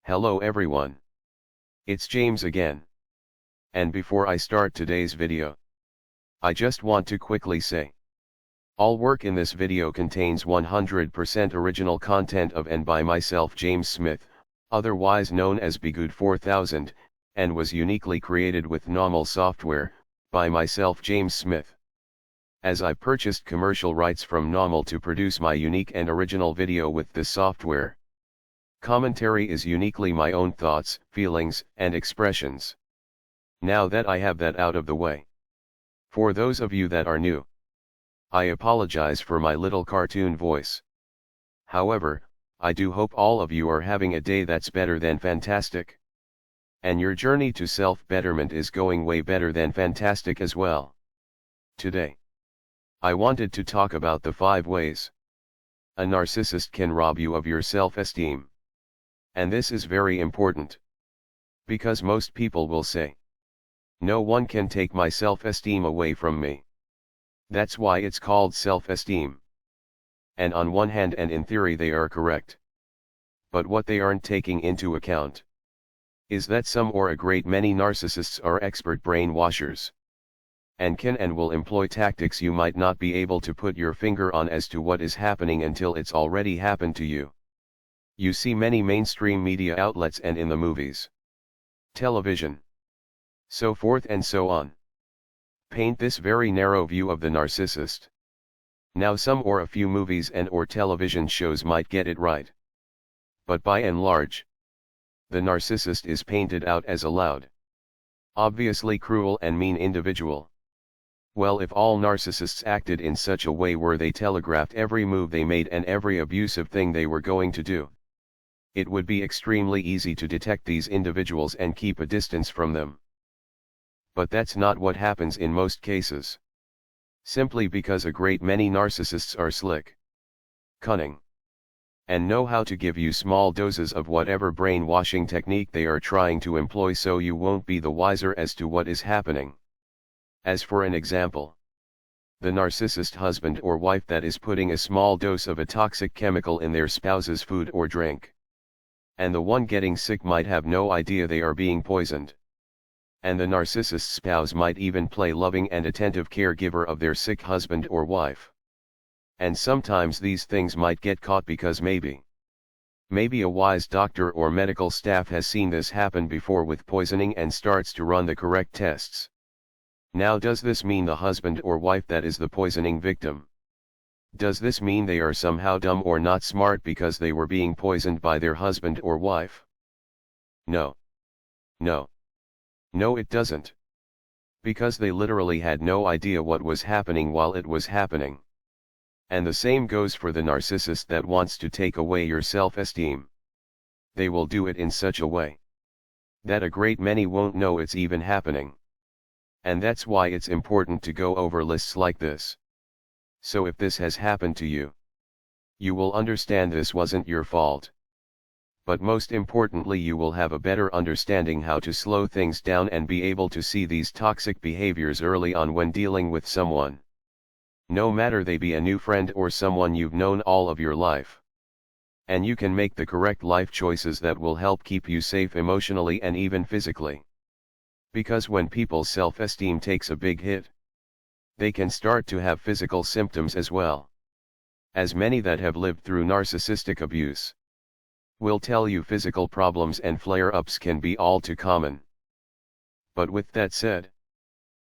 Hello everyone. It's James again. And before I start today's video, I just want to quickly say, all work in this video contains 100% original content of and by myself, James Smith, otherwise known as Bgood 4000, and was uniquely created with NAWMAL software, by myself, James Smith. As I purchased commercial rights from NAWMAL to produce my unique and original video with this software. Commentary is uniquely my own thoughts, feelings, and expressions. Now that I have that out of the way, for those of you that are new, I apologize for my little cartoon voice. However, I do hope all of you are having a day that's better than fantastic. And your journey to self-betterment is going way better than fantastic as well. Today, I wanted to talk about the 5 ways a narcissist can rob you of your self-esteem. And this is very important, because most people will say, no one can take my self-esteem away from me. That's why it's called self-esteem. And on one hand and in theory they are correct. But what they aren't taking into account is that some or a great many narcissists are expert brainwashers, and can and will employ tactics you might not be able to put your finger on as to what is happening until it's already happened to you. You see many mainstream media outlets and in the movies, television, so forth and so on, paint this very narrow view of the narcissist. Now some or a few movies and or television shows might get it right, but by and large, the narcissist is painted out as a loud, obviously cruel and mean individual. Well, if all narcissists acted in such a way where they telegraphed every move they made and every abusive thing they were going to do, it would be extremely easy to detect these individuals and keep a distance from them. But that's not what happens in most cases. Simply because a great many narcissists are slick, cunning, and know how to give you small doses of whatever brainwashing technique they are trying to employ, so you won't be the wiser as to what is happening. As for an example, the narcissist husband or wife that is putting a small dose of a toxic chemical in their spouse's food or drink. And the one getting sick might have no idea they are being poisoned. And the narcissist's spouse might even play loving and attentive caregiver of their sick husband or wife. And sometimes these things might get caught because maybe a wise doctor or medical staff has seen this happen before with poisoning and starts to run the correct tests. Now, does this mean the husband or wife that is the poisoning victim? Does this mean they are somehow dumb or not smart because they were being poisoned by their husband or wife? No. No. No, it doesn't. Because they literally had no idea what was happening while it was happening. And the same goes for the narcissist that wants to take away your self-esteem. They will do it in such a way that a great many won't know it's even happening. And that's why it's important to go over lists like this. So if this has happened to you, you will understand this wasn't your fault. But most importantly, you will have a better understanding how to slow things down and be able to see these toxic behaviors early on when dealing with someone. No matter they be a new friend or someone you've known all of your life. And you can make the correct life choices that will help keep you safe emotionally and even physically. Because when people's self-esteem takes a big hit, they can start to have physical symptoms as well. As many that have lived through narcissistic abuse will tell you, physical problems and flare-ups can be all too common. But with that said,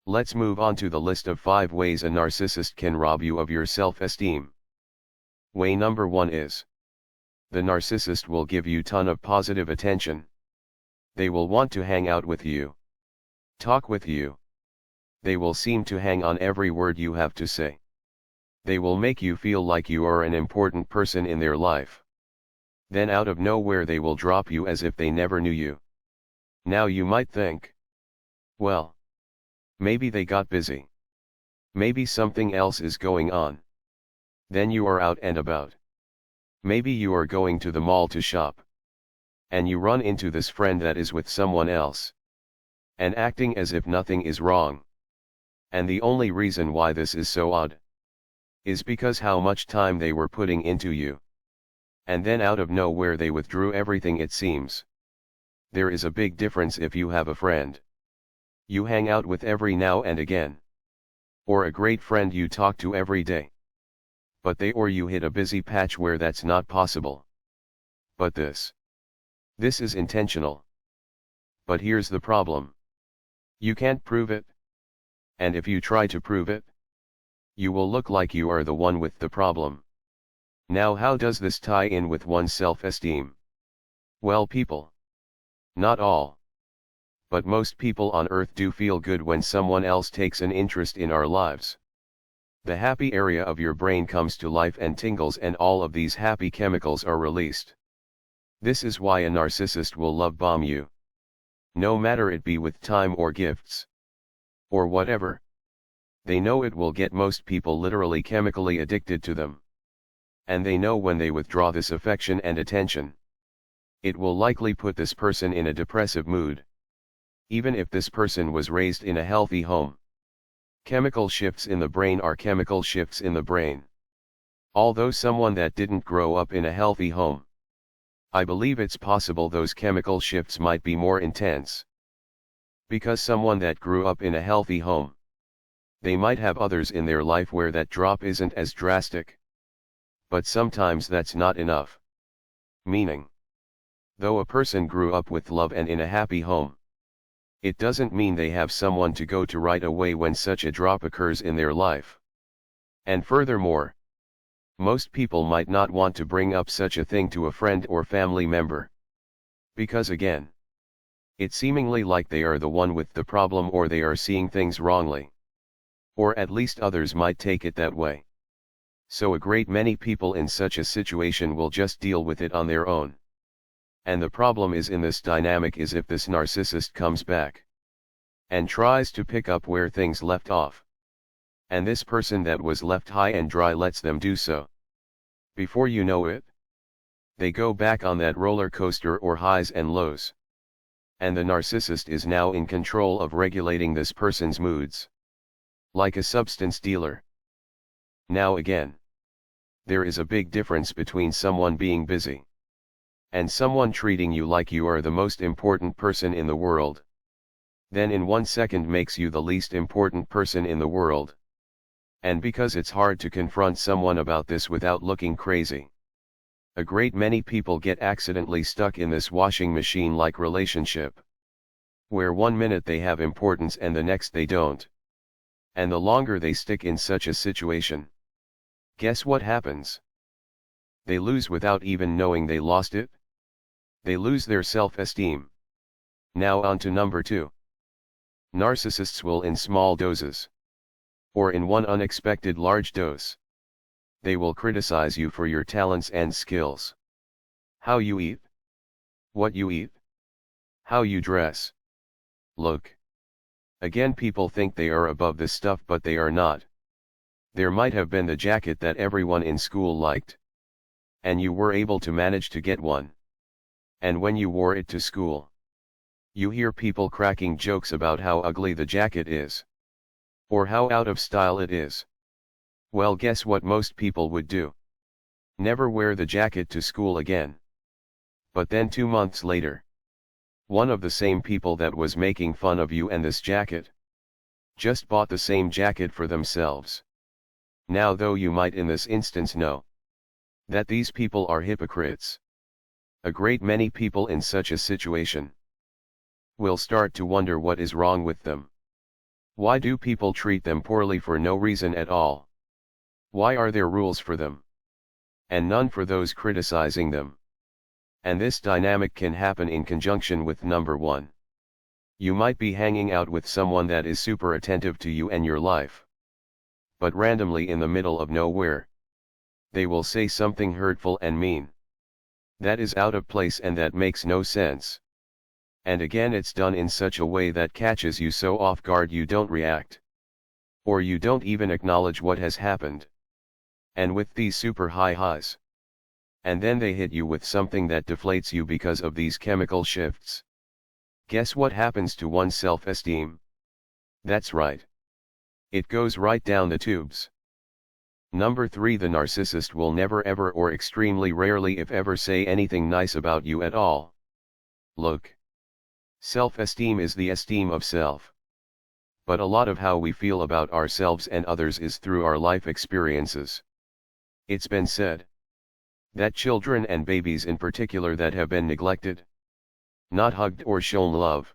let's move on to the list of 5 ways a narcissist can rob you of your self-esteem. Way number 1 is, the narcissist will give you ton of positive attention. They will want to hang out with you, talk with you. They will seem to hang on every word you have to say. They will make you feel like you are an important person in their life. Then out of nowhere they will drop you as if they never knew you. Now you might think, well, maybe they got busy. Maybe something else is going on. Then you are out and about. Maybe you are going to the mall to shop. And you run into this friend that is with someone else, and acting as if nothing is wrong. And the only reason why this is so odd is because how much time they were putting into you. And then out of nowhere they withdrew everything, it seems. There is a big difference if you have a friend you hang out with every now and again, or a great friend you talk to every day. But they or you hit a busy patch where that's not possible. But this is intentional. But here's the problem. You can't prove it. And if you try to prove it, you will look like you are the one with the problem. Now how does this tie in with one's self-esteem? Well, people, not all, but most people on earth do feel good when someone else takes an interest in our lives. The happy area of your brain comes to life and tingles, and all of these happy chemicals are released. This is why a narcissist will love bomb you. No matter it be with time or gifts, or whatever. They know it will get most people literally chemically addicted to them. And they know when they withdraw this affection and attention, it will likely put this person in a depressive mood. Even if this person was raised in a healthy home. Chemical shifts in the brain are chemical shifts in the brain. Although someone that didn't grow up in a healthy home, I believe it's possible those chemical shifts might be more intense. Because someone that grew up in a healthy home, they might have others in their life where that drop isn't as drastic. But sometimes that's not enough. Meaning, though a person grew up with love and in a happy home, it doesn't mean they have someone to go to right away when such a drop occurs in their life. And furthermore, most people might not want to bring up such a thing to a friend or family member. Because again, it's seemingly like they are the one with the problem, or they are seeing things wrongly. Or at least others might take it that way. So a great many people in such a situation will just deal with it on their own. And the problem is in this dynamic is if this narcissist comes back and tries to pick up where things left off, and this person that was left high and dry lets them do so. Before you know it, they go back on that roller coaster or highs and lows. And the narcissist is now in control of regulating this person's moods. Like a substance dealer. Now again, there is a big difference between someone being busy and someone treating you like you are the most important person in the world. Then in 1 second makes you the least important person in the world. And because it's hard to confront someone about this without looking crazy, a great many people get accidentally stuck in this washing machine-like relationship, where 1 minute they have importance and the next they don't. And the longer they stick in such a situation, guess what happens? They lose without even knowing they lost it. They lose their self-esteem. Now on to number 2. Narcissists will in small doses, or in one unexpected large dose, they will criticize you for your talents and skills. How you eat, what you eat, how you dress, look. Again, people think they are above this stuff, but they are not. There might have been the jacket that everyone in school liked, and you were able to manage to get one. And when you wore it to school, you hear people cracking jokes about how ugly the jacket is, or how out of style it is. Well, guess what most people would do? Never wear the jacket to school again. But then 2 months later, one of the same people that was making fun of you and this jacket just bought the same jacket for themselves. Now, though you might in this instance know that these people are hypocrites, a great many people in such a situation will start to wonder what is wrong with them. Why do people treat them poorly for no reason at all? Why are there rules for them, and none for those criticizing them? And this dynamic can happen in conjunction with number 1. You might be hanging out with someone that is super attentive to you and your life, but randomly in the middle of nowhere, they will say something hurtful and mean. That is out of place and that makes no sense. And again, it's done in such a way that catches you so off guard you don't react. Or you don't even acknowledge what has happened. And with these super high highs, and then they hit you with something that deflates you because of these chemical shifts. Guess what happens to one's self-esteem? That's right. It goes right down the tubes. Number 3. The narcissist will never ever or extremely rarely if ever say anything nice about you at all. Look, Self-esteem is the esteem of self. But a lot of how we feel about ourselves and others is through our life experiences. It's been said that children and babies in particular that have been neglected, not hugged or shown love,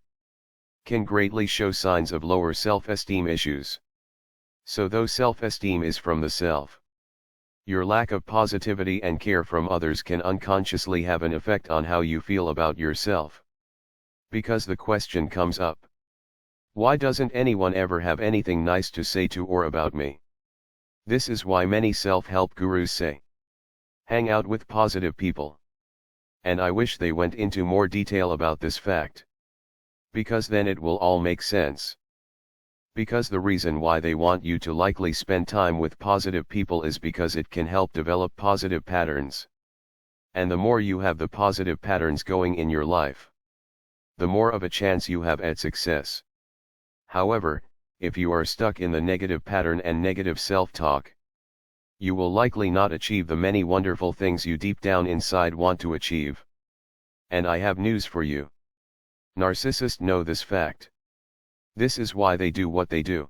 can greatly show signs of lower self-esteem issues. So though self-esteem is from the self, your lack of positivity and care from others can unconsciously have an effect on how you feel about yourself. Because the question comes up, why doesn't anyone ever have anything nice to say to or about me? This is why many self-help gurus say, hang out with positive people. And I wish they went into more detail about this fact. Because then it will all make sense. Because the reason why they want you to likely spend time with positive people is because it can help develop positive patterns. And the more you have the positive patterns going in your life, the more of a chance you have at success. However, if you are stuck in the negative pattern and negative self-talk, you will likely not achieve the many wonderful things you deep down inside want to achieve. And I have news for you. Narcissists know this fact. This is why they do what they do.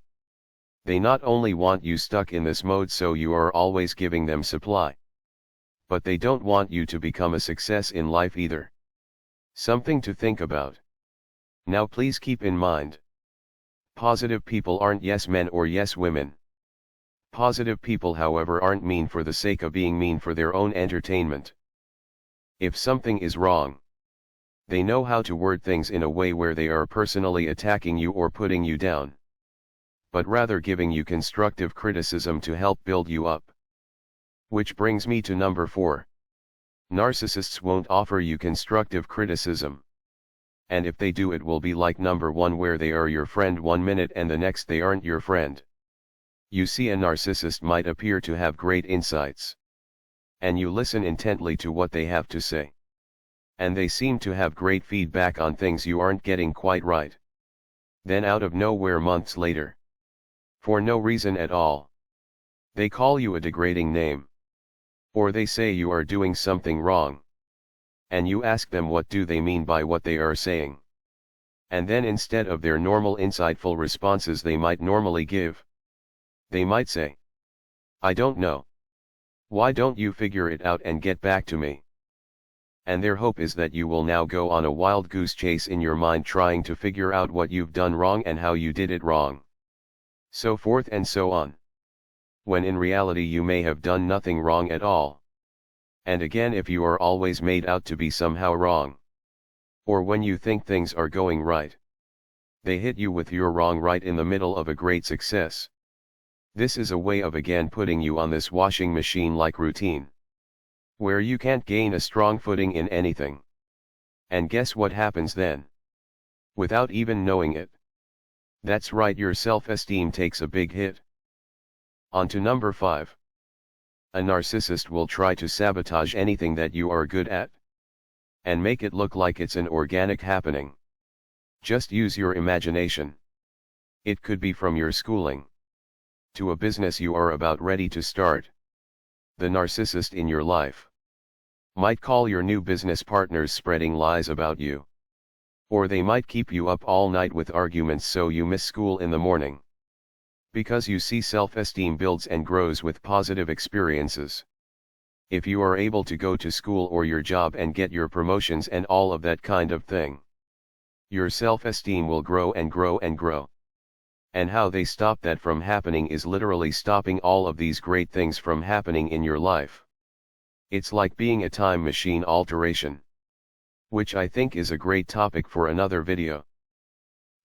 They not only want you stuck in this mode so you are always giving them supply, but they don't want you to become a success in life either. Something to think about. Now please keep in mind, positive people aren't yes men or yes women. Positive people, however, aren't mean for the sake of being mean for their own entertainment. If something is wrong, they know how to word things in a way where they are personally attacking you or putting you down, but rather giving you constructive criticism to help build you up. Which brings me to number 4. Narcissists won't offer you constructive criticism. And if they do, it will be like number 1, where they are your friend one minute and the next they aren't your friend. You see, a narcissist might appear to have great insights, and you listen intently to what they have to say. And they seem to have great feedback on things you aren't getting quite right. Then out of nowhere, months later, for no reason at all, they call you a degrading name. Or they say you are doing something wrong. And you ask them what do they mean by what they are saying. And then instead of their normal insightful responses they might normally give, they might say, I don't know. Why don't you figure it out and get back to me? And their hope is that you will now go on a wild goose chase in your mind trying to figure out what you've done wrong and how you did it wrong. So forth and so on. When in reality you may have done nothing wrong at all. And again, if you are always made out to be somehow wrong, or when you think things are going right, they hit you with your wrong right in the middle of a great success. This is a way of again putting you on this washing machine-like routine, where you can't gain a strong footing in anything. And guess what happens then? Without even knowing it, that's right, your self-esteem takes a big hit. On to number 5. A narcissist will try to sabotage anything that you are good at, and make it look like it's an organic happening. Just use your imagination. It could be from your schooling to a business you are about ready to start. The narcissist in your life might call your new business partners spreading lies about you. Or they might keep you up all night with arguments so you miss school in the morning. Because you see, self-esteem builds and grows with positive experiences. If you are able to go to school or your job and get your promotions and all of that kind of thing, your self-esteem will grow and grow and grow. And how they stop that from happening is literally stopping all of these great things from happening in your life. It's like being a time machine alteration, which I think is a great topic for another video.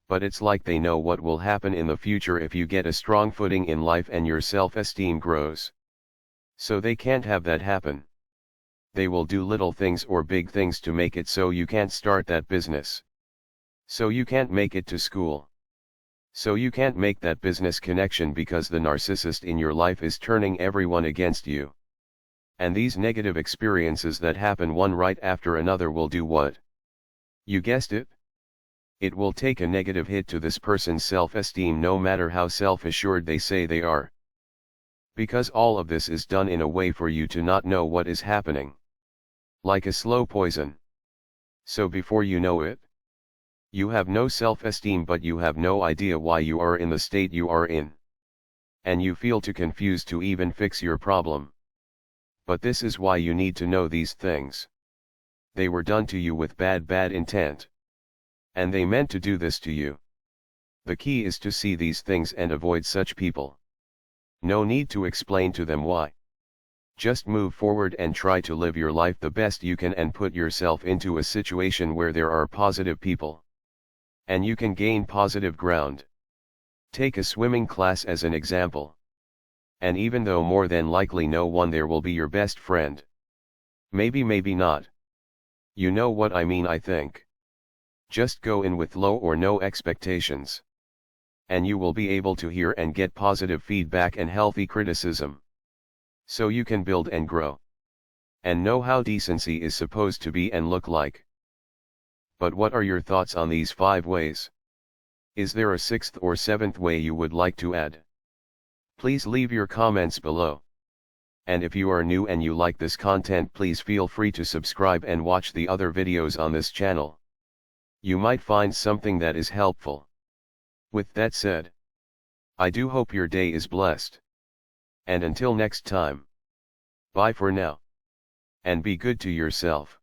But it's like they know what will happen in the future if you get a strong footing in life and your self-esteem grows. So they can't have that happen. They will do little things or big things to make it so you can't start that business. So you can't make it to school. So you can't make that business connection because the narcissist in your life is turning everyone against you. And these negative experiences that happen one right after another will do what? You guessed it. It will take a negative hit to this person's self-esteem, no matter how self-assured they say they are. Because all of this is done in a way for you to not know what is happening. Like a slow poison. So before you know it, You have no self-esteem, but you have no idea why you are in the state you are in. And you feel too confused to even fix your problem. But this is why you need to know these things. They were done to you with bad intent. And they meant to do this to you. The key is to see these things and avoid such people. No need to explain to them why. Just move forward and try to live your life the best you can and put yourself into a situation where there are positive people. And you can gain positive ground. Take a swimming class as an example. And even though more than likely no one there will be your best friend. Maybe not. You know what I mean, I think. Just go in with low or no expectations. And you will be able to hear and get positive feedback and healthy criticism. So you can build and grow. And know how decency is supposed to be and look like. But what are your thoughts on these 5 ways? Is there a 6th or 7th way you would like to add? Please leave your comments below. And if you are new and you like this content, please feel free to subscribe and watch the other videos on this channel. You might find something that is helpful. With that said, I do hope your day is blessed. And until next time, bye for now. And be good to yourself.